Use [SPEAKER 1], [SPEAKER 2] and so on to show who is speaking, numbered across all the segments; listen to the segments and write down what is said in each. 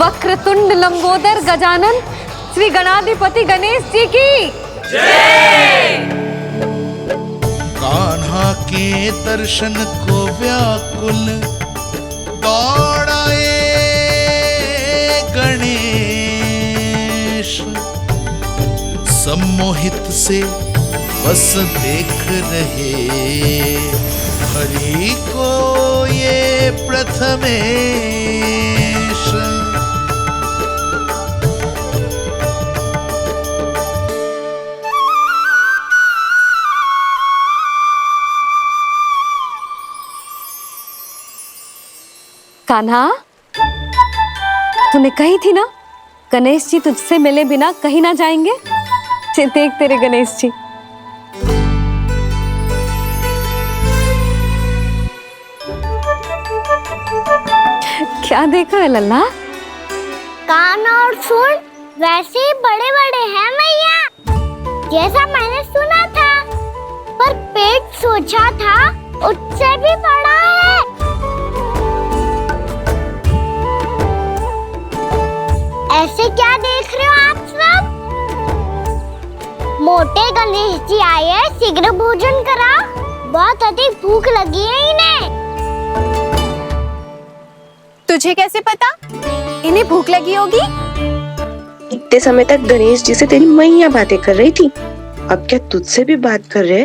[SPEAKER 1] वक्रतुंड लंबोदर गजानन श्री गणाधिपति गणेश जी की जय।
[SPEAKER 2] कान्हा के दर्शन को व्याकुल दौड़ाए गणेश, सम्मोहित से बस देख रहे हरि को ये प्रथमेश।
[SPEAKER 1] कान्हा, तूने कही थी ना गणेश जी तुझसे मिले बिना कहीं ना जाएंगे। देख तेरे गणेश जी। क्या देखा है लल्ला?
[SPEAKER 3] कान और सुन वैसे ही बड़े बड़े हैं मैया, जैसा मैंने सुना था, पर पेट सोचा था उससे भी बड़ा है। ऐसे क्या देख रहे हो आप सब? मोटे गणेश जी आए हैं, शीघ्र भोजन करा, बहुत अधिक भूख लगी है इन्हें।
[SPEAKER 4] तुझे कैसे पता इन्हें भूख लगी होगी?
[SPEAKER 5] इतने समय तक गणेश जी से तेरी मैया बातें कर रही थी, अब क्या तुझसे भी बात कर रहे?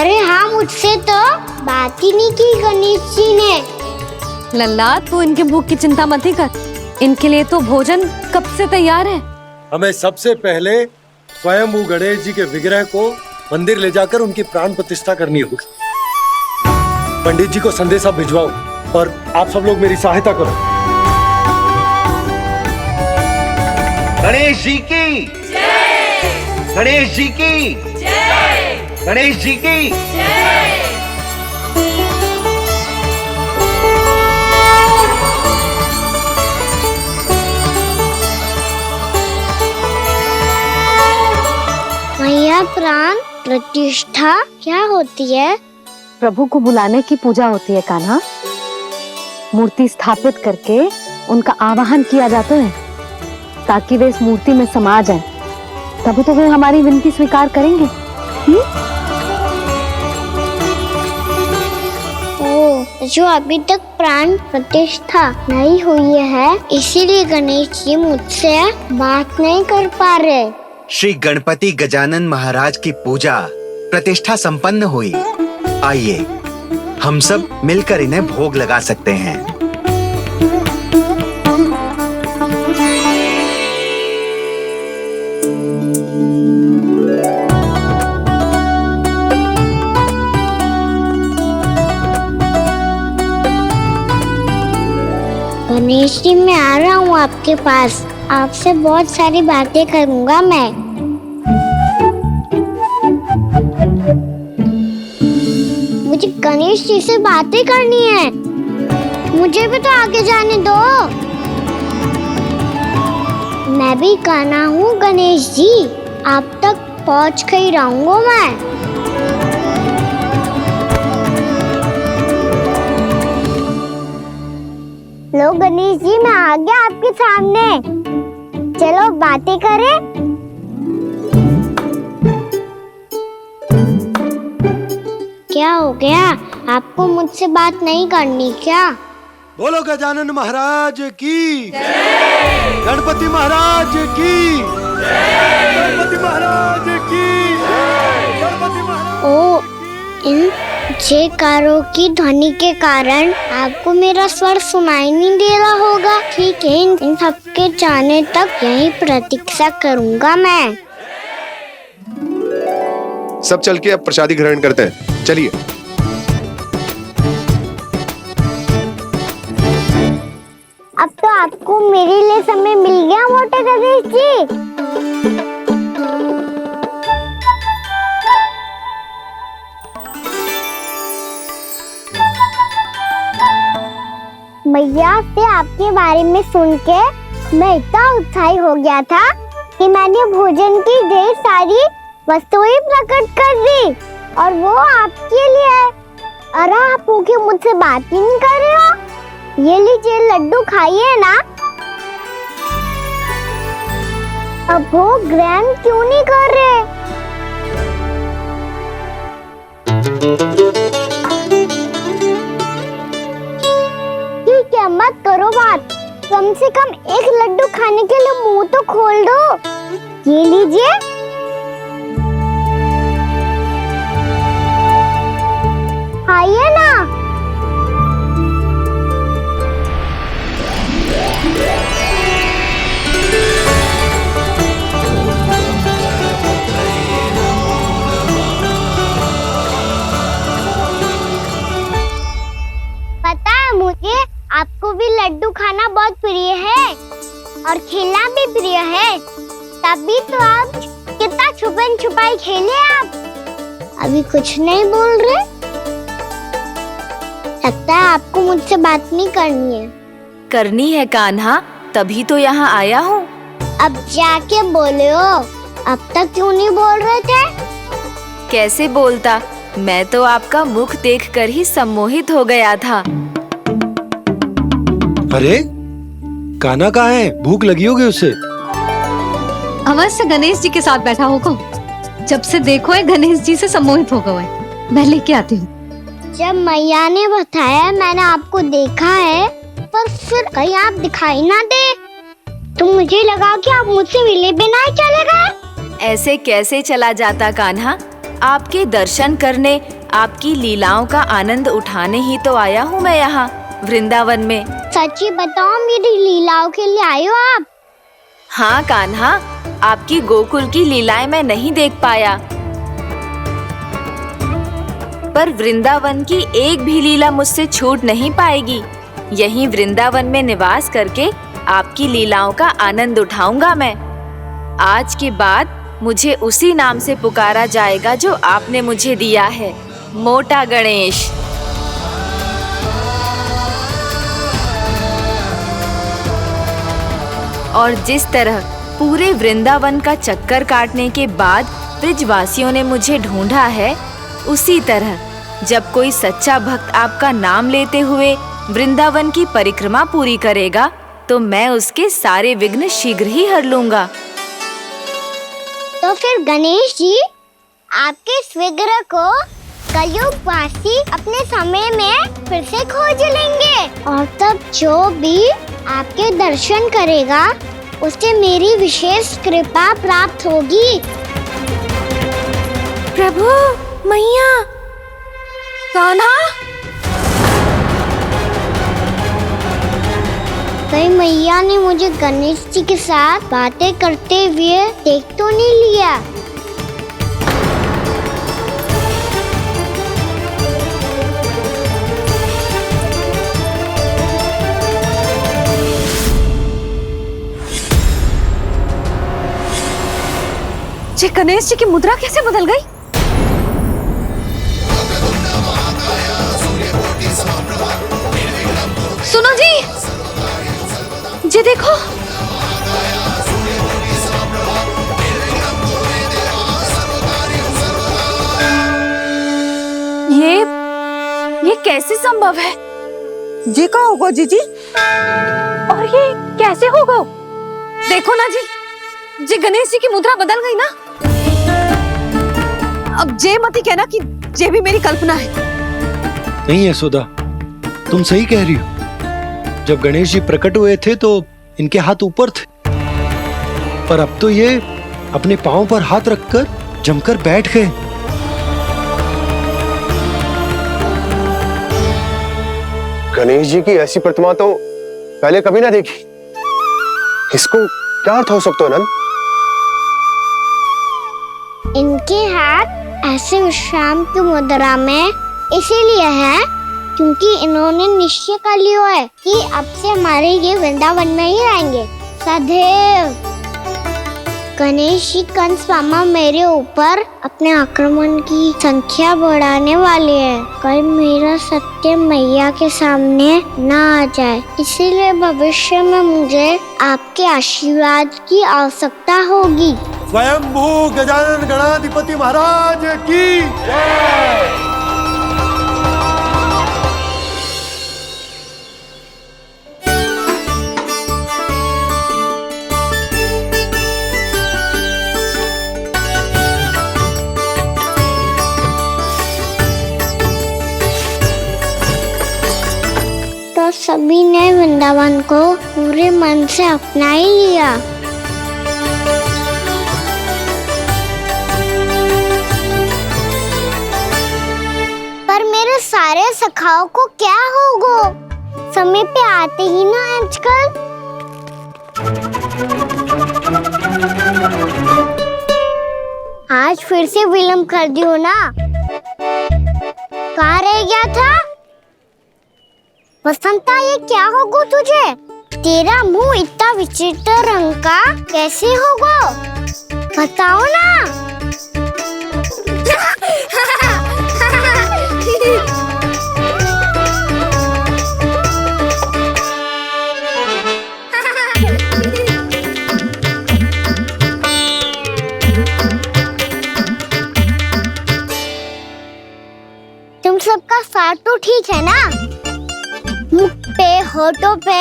[SPEAKER 3] अरे हाँ, मुझसे तो बात ही नहीं की गणेश जी ने।
[SPEAKER 1] लल्ला, तू इनकी भूख की चिंता मत ही कर, इनके लिए तो भोजन कब से तैयार है।
[SPEAKER 6] हमें सबसे पहले स्वयं गणेश जी के विग्रह को मंदिर ले जाकर उनकी प्राण प्रतिष्ठा करनी होगी। पंडित जी को संदेशा भिजवाओ और आप सब लोग मेरी सहायता करो।
[SPEAKER 7] गणेश जी की जय, गणेश जी की जय, गणेश जी की जय।
[SPEAKER 3] मैया, प्राण प्रतिष्ठा क्या होती है?
[SPEAKER 1] प्रभु को बुलाने की पूजा होती है कान्हा। मूर्ति स्थापित करके उनका आवाहन किया जाता है ताकि वे इस मूर्ति में समा जाएं। तभी तो वे हमारी विनती स्वीकार करेंगे।
[SPEAKER 3] जो अभी तक प्राण प्रतिष्ठा नहीं हुई है, इसीलिए गणेश जी मुझसे बात नहीं कर पा रहे।
[SPEAKER 7] श्री गणपति गजानन महाराज की पूजा प्रतिष्ठा संपन्न हुई। आइए हम सब मिलकर इन्हें भोग लगा सकते हैं।
[SPEAKER 3] गणेश जी, मैं आ रहा हूँ आपके पास, आपसे बहुत सारी बातें करूँगा मैं। मुझे गणेश जी से बातें करनी है, मुझे भी तो आगे जाने दो। मैं भी कान्हा हूँ गणेश जी, आप तक पहुँच कर ही रहूँगा मैं। लो गणेश जी, मैं आ गया आपके सामने, चलो बातें करें। क्या हो गया, आपको मुझसे बात नहीं करनी क्या?
[SPEAKER 6] बोलो गजानन महाराज की जय, गणपति महाराज की जय, गणपति महाराज की जय, गणपति महाराज।
[SPEAKER 3] ओ, इन जयकारों की ध्वनि के कारण आपको मेरा स्वर सुनाई नहीं दे रहा होगा। ठीक है, इन सबके जाने तक यही प्रतीक्षा करूंगा मैं।
[SPEAKER 8] सब चल के अब प्रसादी ग्रहण करते हैं, चलिए।
[SPEAKER 3] अब तो आपको मेरे लिए समय मिल गया मोटे गणेश जी। मैया से आपके बारे में सुन के मैं इतना उत्साही हो गया था कि मैंने भोजन की ढेर सारी वस्तुएं प्रकट कर दी, और वो आपके लिए है। अरे आप भूखे मुझसे बात ही नहीं कर रहे हो। ये लीजिए लड्डू खाइए ना। अब वो ग्रैंड क्यों नहीं कर रहे? ठीक है, मत करो बात। कम से कम एक लड्डू खाने के लिए मुंह तो खोल दो। ये लीजिए। खाइए ना। पता है मुझे, आपको भी लड्डू खाना बहुत प्रिय है और खेलना भी प्रिय है। तभी तो आप कितना छुपन छुपाई खेले। आप अभी कुछ नहीं बोल रहे। लगता है आपको मुझसे बात नहीं करनी है।
[SPEAKER 9] करनी है कान्हा, तभी तो यहाँ आया हूँ।
[SPEAKER 3] अब जाके बोलो। अब तक क्यों नहीं बोल रहे थे?
[SPEAKER 9] कैसे बोलता, मैं तो आपका मुख देखकर ही सम्मोहित हो गया था।
[SPEAKER 6] अरे कान्हा कहाँ है? भूख लगी होगी उसे।
[SPEAKER 1] अवश्य गणेश जी के साथ बैठा होगा। जब से देखो है गणेश जी से सम्मोहित हो गए। मैं लेके आती हूँ।
[SPEAKER 3] जब मैया ने बताया मैंने आपको देखा है, पर फिर कहीं आप दिखाई ना दे तो मुझे लगा कि आप मुझसे मिले बिना ही चले गए।
[SPEAKER 9] ऐसे कैसे चला जाता कान्हा, आपके दर्शन करने, आपकी लीलाओं का आनंद उठाने ही तो आया हूँ मैं यहाँ वृंदावन में।
[SPEAKER 3] सच्ची बताओ, मेरी लीलाओं के लिए आए हो आप?
[SPEAKER 9] हाँ कान्हा, आपकी गोकुल की लीलाएं मैं नहीं देख पाया, पर वृंदावन की एक भी लीला मुझसे छूट नहीं पाएगी। यहीं वृंदावन में निवास करके आपकी लीलाओं का आनंद उठाऊंगा मैं। आज के बाद मुझे उसी नाम से पुकारा जाएगा जो आपने मुझे दिया है, मोटा गणेश। और जिस तरह पूरे वृंदावन का चक्कर काटने के बाद ब्रिजवासियों ने मुझे ढूंढा है, उसी तरह जब कोई सच्चा भक्त आपका नाम लेते हुए वृंदावन की परिक्रमा पूरी करेगा, तो मैं उसके सारे विघ्न शीघ्र ही हर लूंगा।
[SPEAKER 3] तो फिर गणेश जी, आपके इस विग्रह को कलयुगवासी अपने समय में फिर से खोज लेंगे, और तब जो भी आपके दर्शन करेगा उसे मेरी विशेष कृपा प्राप्त होगी।
[SPEAKER 4] प्रभु, मैया, कान्हा।
[SPEAKER 3] कहीं मैया ने मुझे गणेश जी के साथ बातें करते हुए देख तो नहीं लिया?
[SPEAKER 1] ये गणेश जी की मुद्रा कैसे बदल गई? सुनो जी, ये देखो।
[SPEAKER 9] ये कैसे संभव है?
[SPEAKER 4] जी का होगा जीजी?
[SPEAKER 1] और ये कैसे होगा? देखो ना जी, ये गणेश जी की मुद्रा बदल गई ना। अब जे मती कहना कि ये भी मेरी कल्पना है।
[SPEAKER 6] नहीं यशोदा, तुम सही कह रही हो। जब गणेश जी प्रकट हुए थे तो इनके हाथ ऊपर थे, पर अब तो ये अपने पांव पर हाथ रखकर जमकर बैठ गए।
[SPEAKER 8] गणेश जी की ऐसी प्रतिमा तो पहले कभी ना देखी। इसको क्या अर्थ हो सकता है नंद?
[SPEAKER 3] इनके हाथ ऐसे विश्राम की मुद्रा में इसीलिए है क्योंकि इन्होंने निश्चय कर लिया है कि अब से हमारे ये वृंदावन में ही रहेंगे सदैव। गणेश जी कंस मामा मेरे ऊपर अपने आक्रमण की संख्या बढ़ाने वाले हैं, कहीं मेरा सत्य मैया के सामने ना आ जाए। इसीलिए भविष्य में मुझे आपके आशीर्वाद की आवश्यकता होगी।
[SPEAKER 6] स्वयंभू गजानन गणाधिपति महाराज की जय।
[SPEAKER 3] सभी ने वृंदावन को पूरे मन से अपना ही लिया। पर मेरे सारे सखाओं को क्या होगा? समय पे आते ही ना आजकल। आज फिर से विलम्ब कर दियो ना। कहाँ रह गया था? वसंता, ये क्या होगा तुझे? तेरा मुंह इतना विचित्र रंग का कैसे होगा? बताओ ना। तुम सबका साथ तो ठीक है ना? मुख पे, होठों पे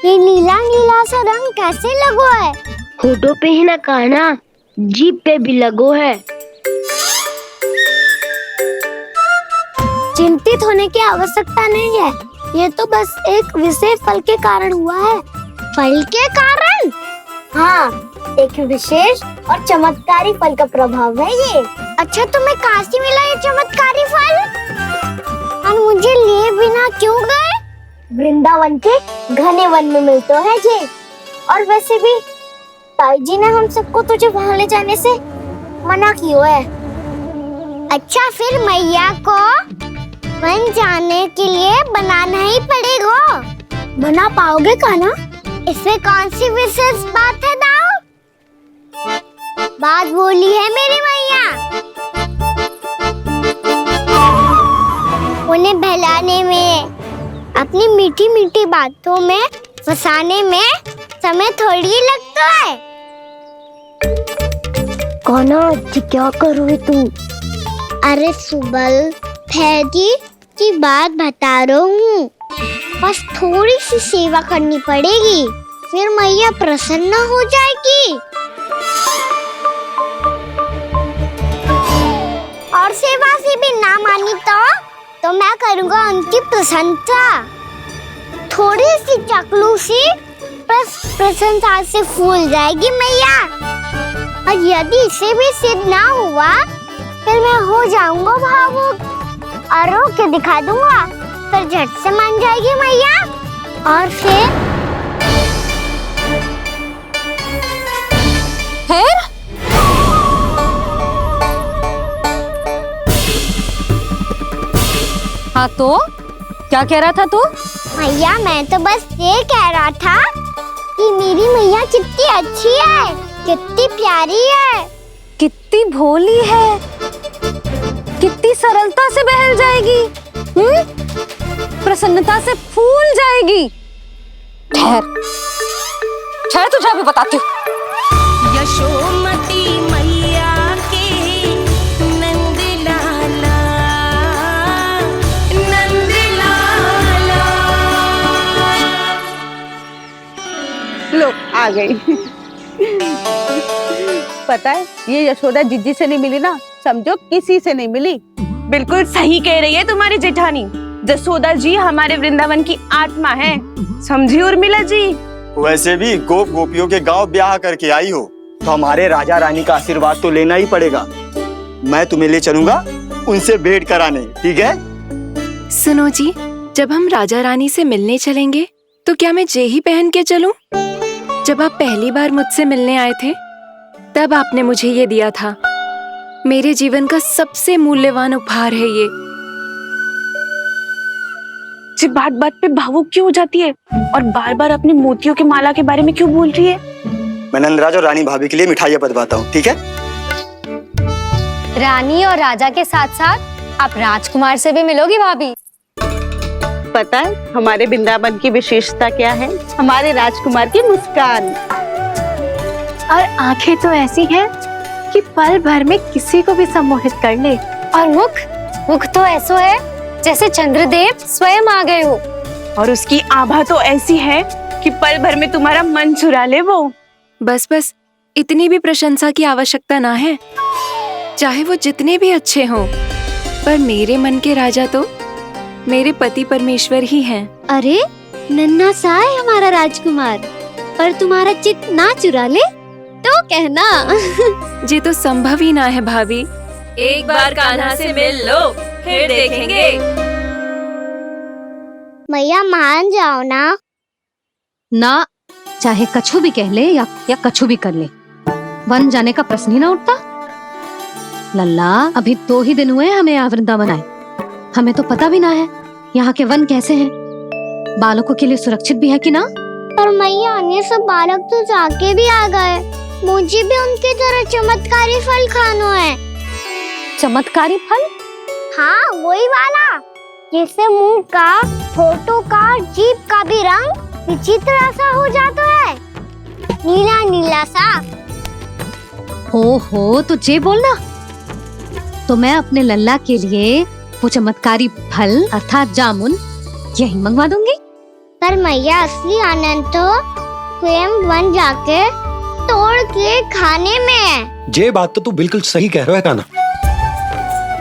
[SPEAKER 3] ये नीला नीला सा रंग कैसे लगो है?
[SPEAKER 10] होठों पे ही ना कान्हा, जीभ पे भी लगो है।
[SPEAKER 3] चिंतित होने की आवश्यकता नहीं है। ये तो बस एक विशेष फल के कारण हुआ है। फल के कारण? हाँ, एक विशेष और चमत्कारी फल का प्रभाव है ये। अच्छा, तुम्हें कहाँ से मिला ये चमत्कारी फल? और मुझे लिए बिना क्यों गए? वृंदावन के घने वन में मिलते हैं ये। और वैसे भी ताई जी ने हम सबको तुझे वहाँ ले जाने से मना किया है। अच्छा, फिर मैया को वन जाने के लिए बनाना ही पड़ेगा। बना पाओगे कान्हा? इसमें कौन सी विशेष बात है दाऊ? बात बोली है मेरी मैया। उन्हें बहलाने में, अपनी मीठी मीठी बातों में फंसाने में समय थोड़ी लगता है।
[SPEAKER 10] कान्हा, क्या करोगे तुम?
[SPEAKER 3] अरे सुबल, फैजी की बात बता रहा हूँ। बस थोड़ी सी सेवा करनी पड़ेगी, फिर मैया प्रसन्न हो जाएगी। और सेवा से भी ना मानी तो मैं करूँगा उनकी प्रशंसा। थोड़ी सी चकलूसी बस प्रशंसा से फूल जाएगी मैया। और यदि इसे भी सिद्ध ना हुआ, फिर मैं हो जाऊंगा भावुक और रो के दिखा दूंगा। फिर झट से मान जाएगी मैया। और फिर
[SPEAKER 1] हाँ, तो क्या कह रहा था तू?
[SPEAKER 3] मैया, मैं तो बस ये कह रहा था कि मेरी मैया कितनी अच्छी है, कितनी प्यारी है,
[SPEAKER 1] कितनी भोली है, कितनी सरलता से बहल जाएगी, प्रसन्नता से फूल जाएगी। ठहर ठहर, तुझे अभी बताती हूँ।
[SPEAKER 11] यशोमती मैया के नंद लाला, नंद लाला।
[SPEAKER 12] लो, आ गई। पता है, ये यशोदा जीजी से नहीं मिली ना, समझो किसी से नहीं मिली।
[SPEAKER 4] बिल्कुल सही कह रही है तुम्हारी जेठानी। जसोदा जी हमारे वृंदावन की आत्मा है, समझी उर्मिला जी।
[SPEAKER 13] वैसे भी गोप गोपियों के गांव ब्याह करके आई हो, तो हमारे राजा रानी का आशीर्वाद तो लेना ही पड़ेगा। मैं तुम्हें ले चलूंगा उनसे भेंट कराने, ठीक है?
[SPEAKER 9] सुनो जी, जब हम राजा रानी से मिलने चलेंगे तो क्या मैं जे ही पहन के चलूं? जब आप पहली बार मुझसे मिलने आए थे तब आपने मुझे ये दिया था। मेरे जीवन का सबसे मूल्यवान उपहार है ये।
[SPEAKER 4] जी बात बात पे भावुक क्यों हो जाती है और बार बार अपनी मोतियों के माला के बारे में क्यों बोल रही है?
[SPEAKER 13] मैं नंदराज और रानी भाभी के लिए मिठाइयाँ बंटवाता हूँ, ठीक है?
[SPEAKER 1] रानी और राजा के साथ साथ आप राजकुमार से भी मिलोगी भाभी।
[SPEAKER 12] पता है हमारे वृंदावन की विशेषता क्या है? हमारे राजकुमार की मुस्कान।
[SPEAKER 4] और आंखें तो ऐसी हैं कि पल भर में किसी को भी सम्मोहित कर ले।
[SPEAKER 1] और मुख तो ऐसा है जैसे चंद्रदेव स्वयं आ गए हो।
[SPEAKER 4] और उसकी आभा तो ऐसी है कि पल भर में तुम्हारा मन चुरा ले वो।
[SPEAKER 9] बस बस, इतनी भी प्रशंसा की आवश्यकता ना है। चाहे वो जितने भी अच्छे हों, पर मेरे मन के राजा तो मेरे पति परमेश्वर ही हैं।
[SPEAKER 1] अरे,
[SPEAKER 3] नन्हा सा है हमारा राजकुमार, पर तुम्हारा चित ना चुरा ले तो कहना।
[SPEAKER 9] ये तो संभव ही ना है भाभी। एक बार कान्हा से मिल लो, फिर देखेंगे।
[SPEAKER 3] मैया मान जाओ ना।
[SPEAKER 1] ना, चाहे कछु भी कह ले या कछु भी कर ले, वन जाने का प्रश्न ही ना उठता। लल्ला, अभी 2 ही दिन हुए हमें यहाँ वृंदावन आए, हमें तो पता भी ना है यहाँ के वन कैसे हैं, बालकों के लिए सुरक्षित भी है कि ना।
[SPEAKER 3] पर मैया ये सब बालक तो जाके भी आ गए, मुझे भी उनकी तरह चमत्कारी फल खाना है।
[SPEAKER 1] चमत्कारी फल?
[SPEAKER 3] हाँ, वही वाला जैसे मुंह का, होठों का, जीभ का भी रंग विचित्र सा हो जाता है, नीला नीला सा।
[SPEAKER 1] हो तो जे बोलना, तो मैं अपने लल्ला के लिए वो चमत्कारी फल अर्थात जामुन यही मंगवा दूंगी।
[SPEAKER 3] पर मैया असली आनंद तो स्वयं वन जाके तोड़ के खाने में है।
[SPEAKER 6] ये बात तो तू बिल्कुल सही कह रहा है कान्हा।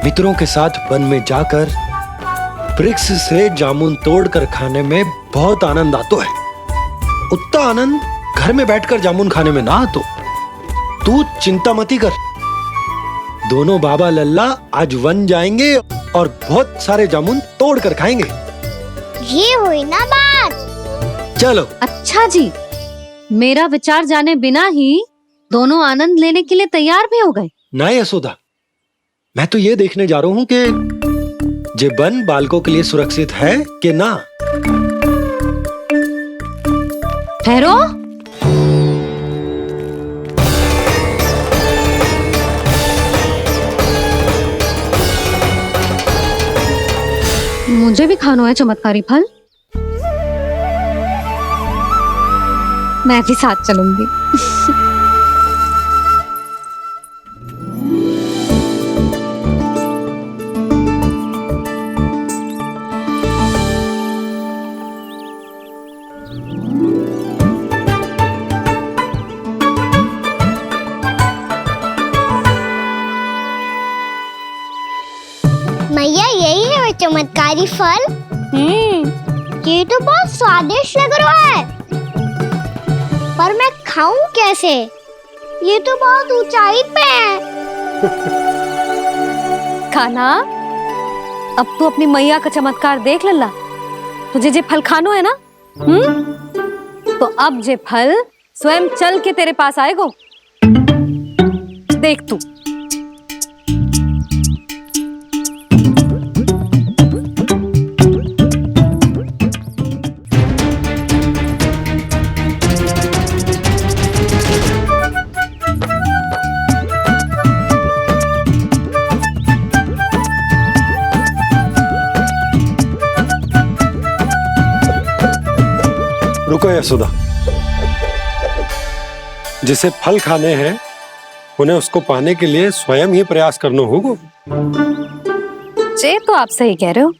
[SPEAKER 6] मित्रों के साथ वन में जाकर वृक्ष से जामुन तोड़कर खाने में बहुत आनंद आता है। उतना आनंद घर में बैठकर जामुन खाने में ना आतो। तू चिंता मती कर, दोनों बाबा लल्ला आज वन जाएंगे और बहुत सारे जामुन तोड़कर खाएंगे।
[SPEAKER 3] ये हुई ना बात।
[SPEAKER 6] चलो।
[SPEAKER 1] अच्छा जी, मेरा विचार जाने बिना ही दोनों आनंद लेने के लिए तैयार भी हो गए।
[SPEAKER 6] ना यशोदा, मैं तो ये देखने जा रहा हूँ कि जे वन बालकों के लिए सुरक्षित है कि ना।
[SPEAKER 1] ठहरो, मुझे भी खाना है चमत्कारी फल, मैं भी साथ चलूंगी।
[SPEAKER 3] मैया यही है वो चमत्कारी फल। ये तो बहुत स्वादिष्ट लग रहा है, पर मैं खाऊं कैसे? ये तो बहुत ऊंचाई पे है।
[SPEAKER 1] खाना, अब तू अपनी मैया का चमत्कार देख लल्ला। तुझे जे फल खानो है ना, तो अब जे फल स्वयं चल के तेरे पास आएगो। देख तू।
[SPEAKER 6] रुको यशोदा, जिसे फल खाने हैं उन्हें उसको पाने के लिए स्वयं ही प्रयास करना होगा।
[SPEAKER 1] जे तो आप सही कह रहे हो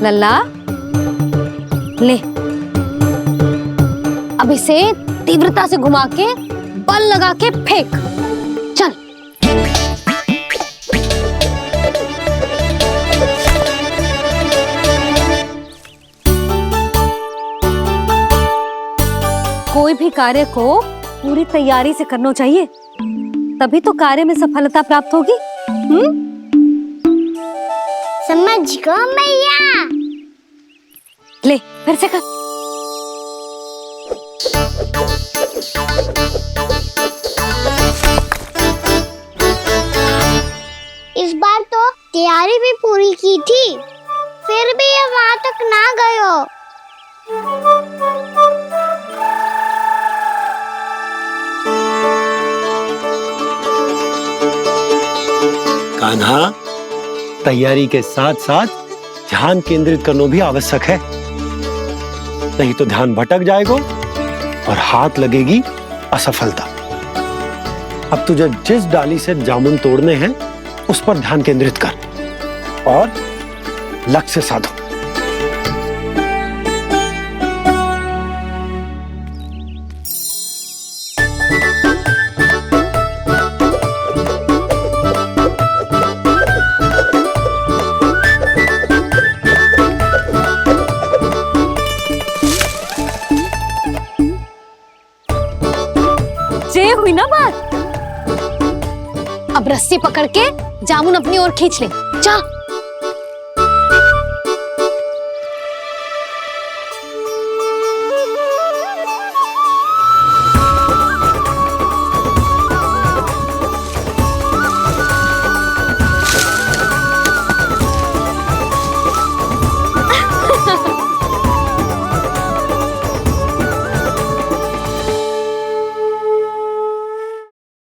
[SPEAKER 1] लल्ला। ले, अब इसे तीव्रता से घुमा के बल लगा के फेंक। चल। कोई भी कार्य को पूरी तैयारी से करना चाहिए, तभी तो कार्य में सफलता प्राप्त होगी।
[SPEAKER 3] समझ गो मैया।
[SPEAKER 1] ले, फिर से कर।
[SPEAKER 3] इस बार तो तैयारी भी पूरी की थी, फिर भी ये वहां तक ना गए हो।
[SPEAKER 6] कान्हा, तैयारी के साथ साथ ध्यान केंद्रित करना भी आवश्यक है, नहीं तो ध्यान भटक जाएगा और हाथ लगेगी असफलता। अब तुझे जिस डाली से जामुन तोड़ने हैं उस पर ध्यान केंद्रित कर और लक्ष्य साधो।
[SPEAKER 1] पकड़ के जामुन अपनी ओर खींच ले। जा।